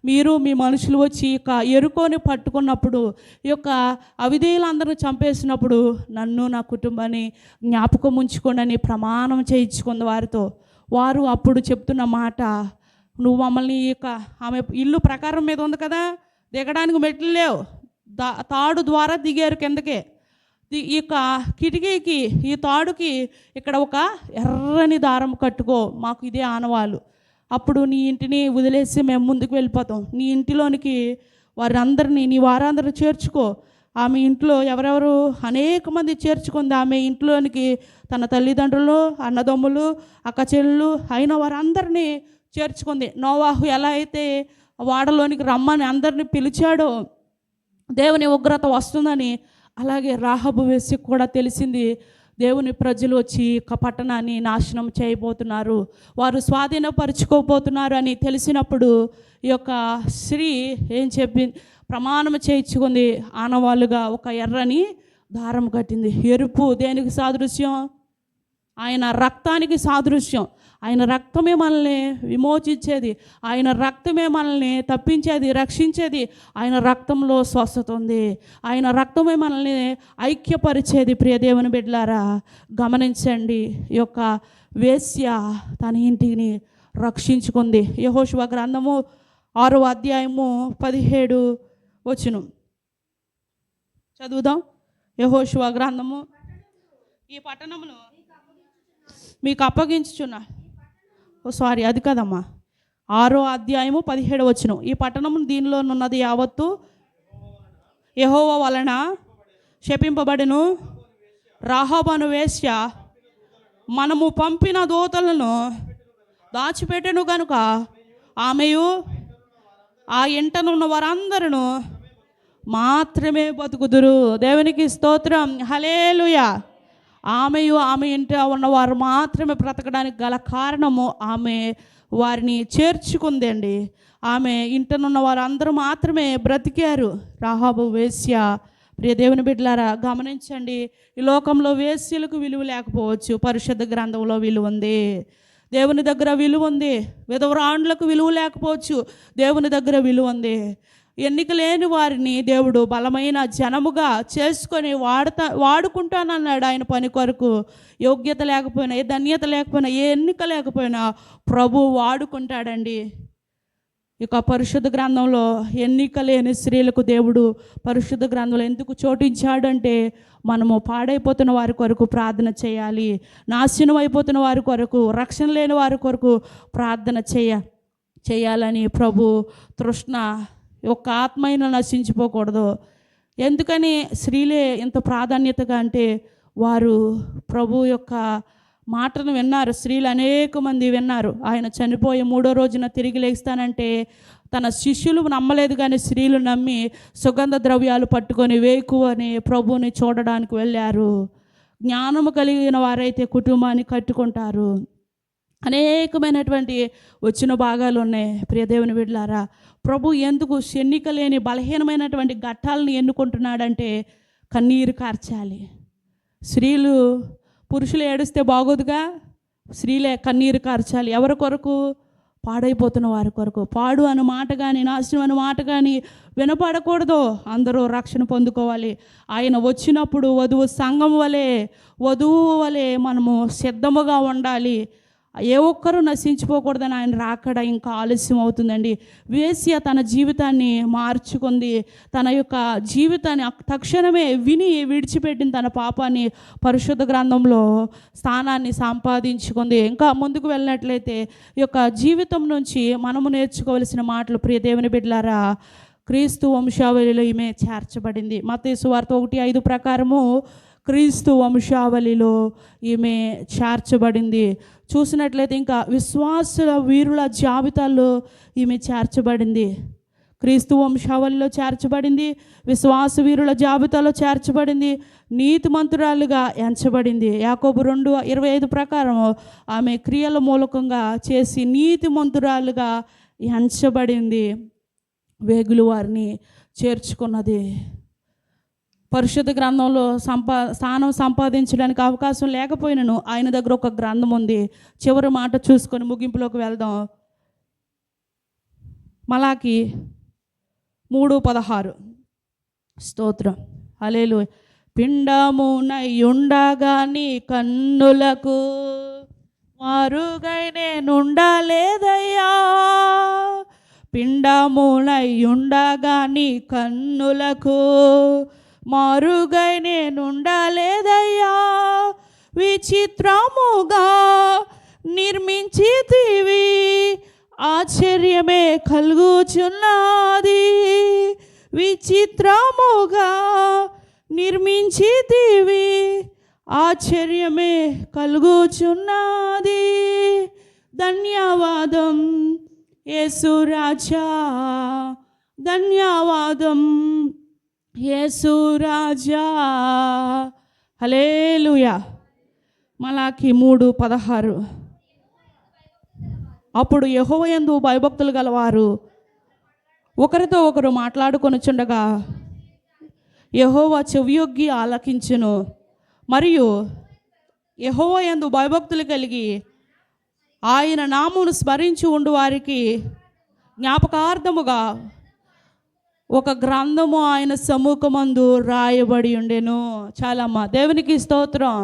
A: మీరు మీ మనుషులు వచ్చి ఈ యొక్క ఎరుకోని పట్టుకున్నప్పుడు, ఈ యొక్క అవిధేయులందరూ చంపేసినప్పుడు నన్ను, నా కుటుంబాన్ని జ్ఞాపకం ఉంచుకోండి అని ప్రమాణం చేయించుకుంది వారితో. వారు అప్పుడు చెప్తున్న మాట, నువ్వు మమ్మల్ని ఆమె ఇల్లు ప్రకారం మీద ఉంది కదా, దిగడానికి మెట్లు లేవు, తాడు ద్వారా దిగారు కిందకే. ఈ యొక్క కిటికీకి, ఈ తాడుకి ఇక్కడ ఒక ఎర్రని దారం కట్టుకో, మాకు ఇదే ఆనవాలు. అప్పుడు నీ ఇంటిని వదిలేసి మేము ముందుకు వెళ్ళిపోతాం. నీ ఇంటిలోనికి నీ వారందరిని చేర్చుకో. ఆమె ఇంట్లో ఎవరెవరు అనేక మంది చేర్చుకుంది. ఆమె ఇంట్లోనికి తన తల్లిదండ్రులు, అన్నదమ్ములు, అక్క చెల్లెళ్ళు అయిన వారందరినీ చేర్చుకుంది. నోవాహు ఎలా అయితే వాడలోనికి రమ్మని అందరినీ పిలిచాడో దేవుని ఉగ్రత వస్తుందని, అలాగే రాహబు వేసి కూడా తెలిసింది దేవుని ప్రజలు వచ్చి పట్టణాన్ని నాశనం చేయబోతున్నారు, వారు స్వాధీనపరుచుకోబోతున్నారు అని తెలిసినప్పుడు ఈ యొక్క స్త్రీ ఏం ప్రమాణం చేయించుకుంది. ఆనవాళ్ళుగా ఒక ఎర్రని దారం కట్టింది. ఎరుపు దేనికి సాదృశ్యం? ఆయన రక్తానికి సాదృశ్యం. ఆయన రక్తమే మనల్ని విమోచించేది, ఆయన రక్తమే మనల్ని తప్పించేది, రక్షించేది. ఆయన రక్తంలో స్వస్థత ఉంది, ఆయన రక్తమే మనల్ని ఐక్యపరిచేది. ప్రియ దేవుని బిడ్డలారా గమనించండి, ఈ యొక్క వేశ్య తన ఇంటిని రక్షించుకుంది. యెహోషువ గ్రంథము 6వ అధ్యాయము 17 వచనం చదువుదాం. యెహోషువ గ్రంథము, ఈ పట్టణమును మీకు అప్పగించుచున్నా, అది కదమ్మా, 6వ అధ్యాయము 17 వచనం. ఈ పట్టణము దీనిలోనున్నది యావత్తు యెహోవా వలన శపింపబడెను. రాహాబు అను వేశ్య మనము పంపిన దూతలను దాచిపెట్టెను గనుక ఆమెయు ఆ ఇంటనున్న వారందరూ మాత్రమే బతుకుదురు. దేవునికి స్తోత్రం, హల్లెలూయా. ఆమె ఇంట ఉన్నవారు మాత్రమే బ్రతకడానికి గల కారణము ఆమె వారిని చేర్చుకుందండి. ఆమె ఇంటనున్న వారు అందరూ మాత్రమే బ్రతికారు. రాహాబు వేశ్య. ప్రియ దేవుని బిడ్డలారా గమనించండి, ఈ లోకంలో వేశ్యలకు విలువ లేకపోవచ్చు, పరిశుద్ధ గ్రంథంలో విలువ ఉంది, దేవుని దగ్గర విలువ ఉంది. విధవరాండ్లకు విలువ లేకపోవచ్చు, దేవుని దగ్గర విలువ ఉంది. ఎన్నిక లేని వారిని దేవుడు బలమైన జనముగా చేసుకొని వాడుకుంటానన్నాడు. ఆయన పని కొరకు యోగ్యత లేకపోయినా, ఏ ధన్యత లేకపోయినా, ఏ ఎన్నిక లేకపోయినా ప్రభు వాడుకుంటాడండి. ఇక పరిశుద్ధ గ్రంథంలో ఎన్నిక లేని స్త్రీలకు దేవుడు పరిశుద్ధ గ్రంథంలో ఎందుకు చోటించాడంటే, మనము పాడైపోతున్న వారి కొరకు ప్రార్థన చేయాలి, నాశనం అయిపోతున్న వారి కొరకు, రక్షణ లేని వారి కొరకు ప్రార్థన చేయాలని ప్రభు తృష్ణ. ఒక్క ఆత్మైన నశించిపోకూడదు. ఎందుకని స్త్రీలే ఇంత ప్రాధాన్యతగా అంటే, వారు ప్రభు యొక్క మాటను విన్నారు. స్త్రీలు అనేక మంది విన్నారు. ఆయన చనిపోయి 3వ రోజున తిరిగి లేస్తానంటే తన శిష్యులు నమ్మలేదు, కానీ స్త్రీలు నమ్మి సుగంధ ద్రవ్యాలు పట్టుకొని వేకువని ప్రభువుని చూడడానికి వెళ్ళారు. జ్ఞానము కలిగిన వారైతే కుటుంబాన్ని కట్టుకుంటారు. అనేకమైనటువంటి వచ్చిన భాగాలు ఉన్నాయి. ప్రియదేవుని బిడ్డలారా, ప్రభు ఎందుకు ఎన్నిక లేని బలహీనమైనటువంటి ఘట్టాలను ఎన్నుకుంటున్నాడంటే, కన్నీరు కార్చాలి. పురుషులు ఏడుస్తే బాగోదుగా, స్త్రీలే కన్నీరు కార్చాలి. ఎవరి కొరకు? పాడైపోతున్న వారి కొరకు. పాడు అన్న మాట కానీ, నాశనం అన్న మాట కానీ వినపడకూడదు. అందరూ రక్షణ పొందుకోవాలి. ఆయన వచ్చినప్పుడు వధువు వలె మనము సిద్ధముగా ఉండాలి. ఏ ఒక్కరూ నశించిపోకూడదని ఆయన రాకడ ఇంకా ఆలస్యం అవుతుందండి. వేశ్య తన జీవితాన్ని మార్చుకుంది. తన యొక్క జీవితాన్ని తక్షణమే విడిచిపెట్టిన తన పాపాన్ని పరిశుద్ధ గ్రంథంలో స్థానాన్ని సంపాదించుకుంది. ఇంకా ముందుకు వెళ్ళినట్లయితే ఈ యొక్క జీవితం నుంచి మనము నేర్చుకోవలసిన మాటలు, ప్రియ దేవుని బిడ్డలారా, క్రీస్తు వంశావళిలో ఈమె చేర్చబడింది. మత్తయి సువార్త 1:5 ప్రకారము క్రీస్తు వంశావళిలో ఈమె చేర్చబడింది. చూసినట్లయితే ఇంకా విశ్వాసుల వీరుల జాబితాలో ఈమె చేర్చబడింది. క్రీస్తు వంశావళిలో చేర్చబడింది, విశ్వాస వీరుల జాబితాలో చేర్చబడింది, నీతిమంతురాలుగా ఎంచబడింది. యాకోబు 2:25 ప్రకారం ఆమె క్రియల మూలకంగా చేసి నీతిమంతురాలుగా ఎంచబడింది. వేగులు వారిని చేర్చుకున్నది. పరిశుద్ధ గ్రంథంలో స్థానం సంపాదించడానికి అవకాశం లేకపోయినను ఆయన దగ్గర ఒక గ్రంథం ఉంది. చివరి మాట చూసుకొని ముగింపులోకి వెళ్దాం. మలాకి 3:16. స్తోత్రం, హల్లెలూయా. పిండమునై ఉండగా నీ కన్నులకు మారుగై నేనుండలేదయ్యా, పిండమునై ఉండగా నీ కన్నులకు మారుగై నేనుండలేదయ్యా, విచిత్రముగా నిర్మించితివి, ఆశ్చర్యమే కలుగుచున్నది. విచిత్రముగా నిర్మించితివి, ఆశ్చర్యమే కలుగుచున్నది. ధన్యవాదం యేసు రాజా, ధన్యవాదం యేసు రాజా. హల్లెలూయా. మలాకి 3:16. అప్పుడు యెహోవా యందు భయభక్తులు గలవారు ఒకరితో ఒకరు మాట్లాడుకొనుచుండగా యెహోవా చెవియొగ్గి ఆలకించును. మరియు యెహోవా యందు భయభక్తులు కలిగి ఆయన నామమును స్మరించి ఉండు వారికి జ్ఞాపకార్థముగా ఒక గ్రంథము ఆయన సముఖమందు రాయబడి ఉండెను. చాలమ్మా, దేవునికి స్తోత్రం.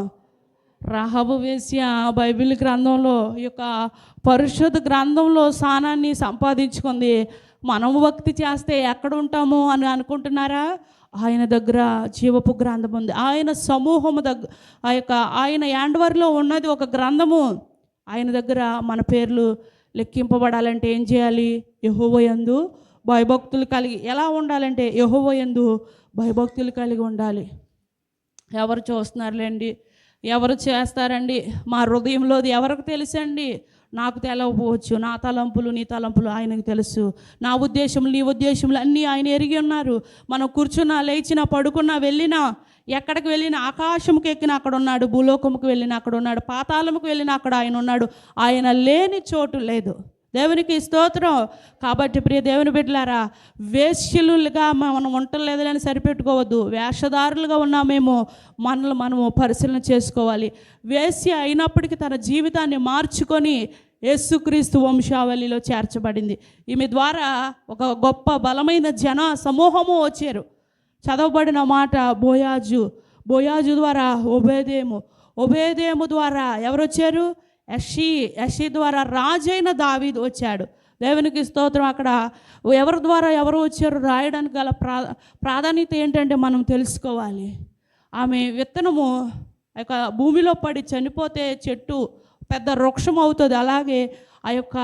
A: రాహాబు వేశ్య బైబిల్ గ్రంథంలో, ఈ యొక్క పరిశుద్ధ గ్రంథంలో స్థానాన్ని సంపాదించుకుంది. మనము భక్తి చేస్తే ఎక్కడ ఉంటాము అని అనుకుంటున్నారా? ఆయన దగ్గర జీవపు గ్రంథం ఉంది. ఆయన సమూహము ఆయన యాండ్వర్లో ఉన్నది ఒక గ్రంథము. ఆయన దగ్గర మన పేర్లు లెక్కింపబడాలంటే ఏం చేయాలి? యెహోవా యందు భయభక్తులు కలిగి. ఎలా ఉండాలంటే యెహోవా యందు భయభక్తులు కలిగి ఉండాలి. ఎవరు చూస్తున్నారులేండి, ఎవరు చేస్తారండి, మా హృదయంలోది ఎవరికి తెలుసండి? నాకు తెలవకపోవచ్చు. నా తలంపులు నీ తలంపులు ఆయనకు తెలుసు. నా ఉద్దేశములు నీ ఉద్దేశములు అన్నీ ఆయన ఎరిగి ఉన్నారు. మనం కూర్చున్నా, లేచినా, పడుకున్నా, వెళ్ళినా, ఎక్కడికి వెళ్ళినా, ఆకాశంకి ఎక్కినా అక్కడ ఉన్నాడు, భూలోకముకు వెళ్ళినా అక్కడ ఉన్నాడు, పాతాళముకు వెళ్ళినా అక్కడ ఆయన ఉన్నాడు. ఆయన లేని చోటు లేదు. దేవునికి స్తోత్రం. కాబట్టి ప్రియ దేవుని బిడ్డలారా, వేశ్యలుగా మనం ఉండలేదని సరిపెట్టుకోవద్దు. వేషధారులుగా ఉన్నామేమో మనము పరిశీలన చేసుకోవాలి. వేశ్య అయినప్పటికీ తన జీవితాన్ని మార్చుకొని యేసుక్రీస్తు వంశావళిలో చేర్చబడింది. ఈమె ద్వారా ఒక గొప్ప బలమైన జన సమూహము వచ్చారు. చదవబడిన మాట బోయాజు ద్వారా ఒబేదేము ద్వారా ఎవరు వచ్చారు? యెషీ ద్వారా రాజైన దావీదు వచ్చాడు. దేవునికి స్తోత్రం. అక్కడ ఎవరి ద్వారా ఎవరు వచ్చారు రాయడానికి గల ప్రాధాన్యత ఏంటంటే మనం తెలుసుకోవాలి. ఆమె విత్తనము యొక్క భూమిలో పడి చనిపోతే చెట్టు పెద్ద వృక్షం అవుతుంది. అలాగే ఆ యొక్క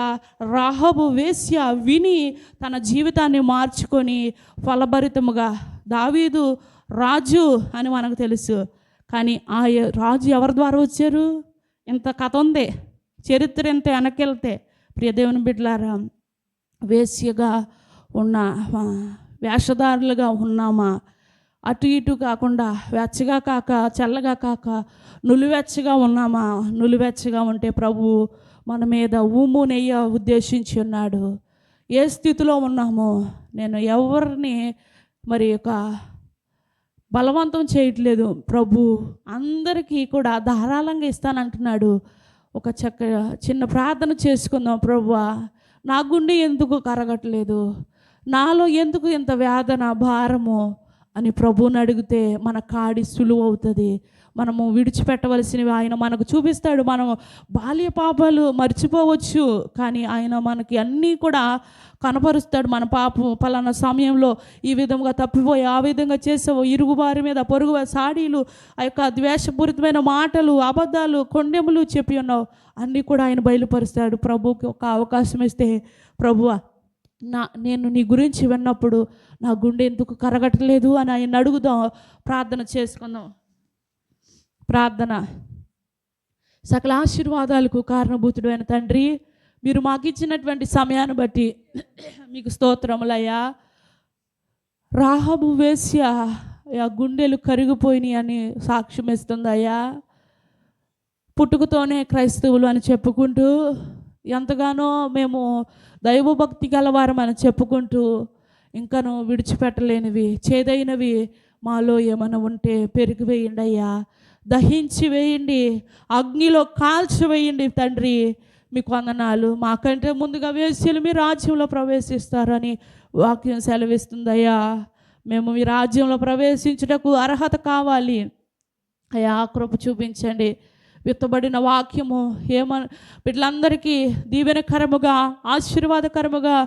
A: రాహాబు వేశ్య విని తన జీవితాన్ని మార్చుకొని ఫలభరితముగా దావీదు రాజు అని మనకు తెలుసు. కానీ ఆ రాజు ఎవరి ద్వారా వచ్చారు? ఇంత కథ ఉంది, చరిత్ర ఇంత వెనకెళ్తే. ప్రియ దేవుని బిడ్డలారా, వేశ్యగా ఉన్న వేషధారులుగా ఉన్నామా? అటు ఇటు కాకుండా వెచ్చగా కాక చల్లగా కాక నులివెచ్చగా ఉన్నామా? నులివెచ్చగా ఉంటే ప్రభు మన మీద ఊము నెయ్య ఉద్దేశించి ఉన్నాడు. ఏ స్థితిలో ఉన్నామో నేను ఎవరిని మరి ఒక బలవంతం చేయట్లేదు. ప్రభు అందరికీ కూడా ధారాళంగా ఇస్తానంటున్నాడు. ఒక చిన్న ప్రార్థన చేసుకుందాం. ప్రభువా, నా గుండె ఎందుకు కరగట్లేదు, నాలో ఎందుకు ఇంత వేదన భారము అని ప్రభువుని అడిగితే మన కాడి సులువు అవుతుంది. మనము విడిచిపెట్టవలసినవి ఆయన మనకు చూపిస్తాడు. మనం బాల్య పాపాలు మర్చిపోవచ్చు, కానీ ఆయన మనకి అన్నీ కూడా కనపరుస్తాడు. మన పాపం పలానా సమయంలో ఈ విధంగా తప్పిపోయి ఆ విధంగా చేసావు, ఇరుగుబారి మీద పొరుగు సాడీలు, ఆ యొక్క ద్వేషపూరితమైన మాటలు, అబద్ధాలు, కొండెములు చెప్పి ఉన్నావు, అన్నీ కూడా ఆయన బయలుపరుస్తాడు. ప్రభుకి ఒక అవకాశం ఇస్తే, ప్రభువా నేను నీ గురించి విన్నప్పుడు నా గుండె ఎందుకు కరగట్లేదు అని ఆయన అడుగుదాం. ప్రార్థన చేసుకుందాం. ప్రార్థన. సకల ఆశీర్వాదాలకు కారణభూతుడు అయిన తండ్రి, మీరు మాకు ఇచ్చినటువంటి సమయాన్ని బట్టి మీకు స్తోత్రములయ్యా. రాహాబు వేశ్య గుండెలు కరిగిపోయినాయి అని సాక్ష్యం ఇస్తుందయ్యా. పుట్టుకతోనే క్రైస్తవులు అని చెప్పుకుంటూ, ఎంతగానో మేము దైవభక్తి గలవారం అని చెప్పుకుంటూ, ఇంకను విడిచిపెట్టలేనివి చేదైనవి మాలో ఏమైనా ఉంటే పెరిగివేయండి అయ్యా, దహించి వేయండి, అగ్నిలో కాల్చి వేయండి తండ్రి. మీకు వందనాలు. మాకంటే ముందుగా వేశ్యలు మీ రాజ్యంలో ప్రవేశిస్తారని వాక్యం సెలవిస్తుందయ్యా. మేము మీ రాజ్యంలో ప్రవేశించుటకు అర్హత కావాలి అయ్యా. కృప చూపించండి. విత్తబడిన వాక్యము బిడ్డలందరికీ దీవెనకరముగా, ఆశీర్వాదకరముగా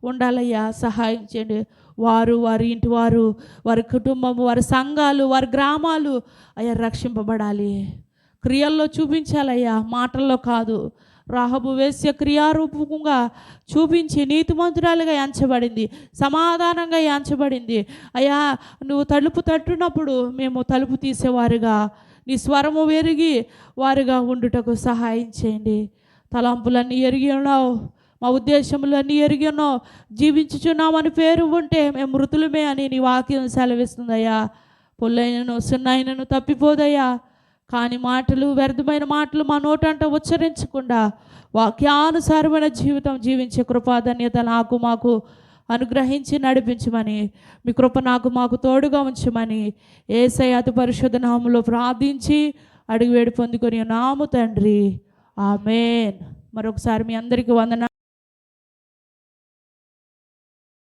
A: ఉండాలయ్యా. సహాయం చేయండి. వారు, వారి ఇంటి వారు, వారి కుటుంబము, వారి సంఘాలు, వారి గ్రామాలు అయ్యా రక్షింపబడాలి. క్రియల్లో చూపించాలయ్యా, మాటల్లో కాదు. రాహబు వేశ్య క్రియారూపంగా చూపించి నీతిమంతురాలుగా ఎంచబడింది, సమాధానంగా ఎంచబడింది. అయ్యా నువ్వు తలుపు తట్టునప్పుడు మేము తలుపు తీసేవారుగా, నీ స్వరము ఎరిగి వారుగా ఉండుటకు సహాయం చేయండి. తలంపులన్నీ ఎరిగి ఉన్నావు, మా ఉద్దేశములన్నీ ఎరిగి ఉన్నావు. జీవించుచున్నామని పేరు ఉంటే మేము మృతులమే అని నీ వాక్యం సెలవిస్తుందయ్యా. పొల్లైనను సున్నైనను తప్పిపోదయ్యా. కానీ మాటలు, వ్యర్థమైన మాటలు మా నోటంట ఉచ్చరించకుండా వాక్యానుసారమైన జీవితం జీవించే కృపాధన్యత నాకు మాకు అనుగ్రహించి నడిపించమని, మీ కృప నాకు మాకు తోడుగా ఉంచమని యేసయ్య అతి పరిశుద్ధ నామములో ప్రార్థించి అడిగి వేడి పొందుకొని నాము తండ్రి, ఆమేన్. మరొకసారి మీ అందరికీ వందనాలు.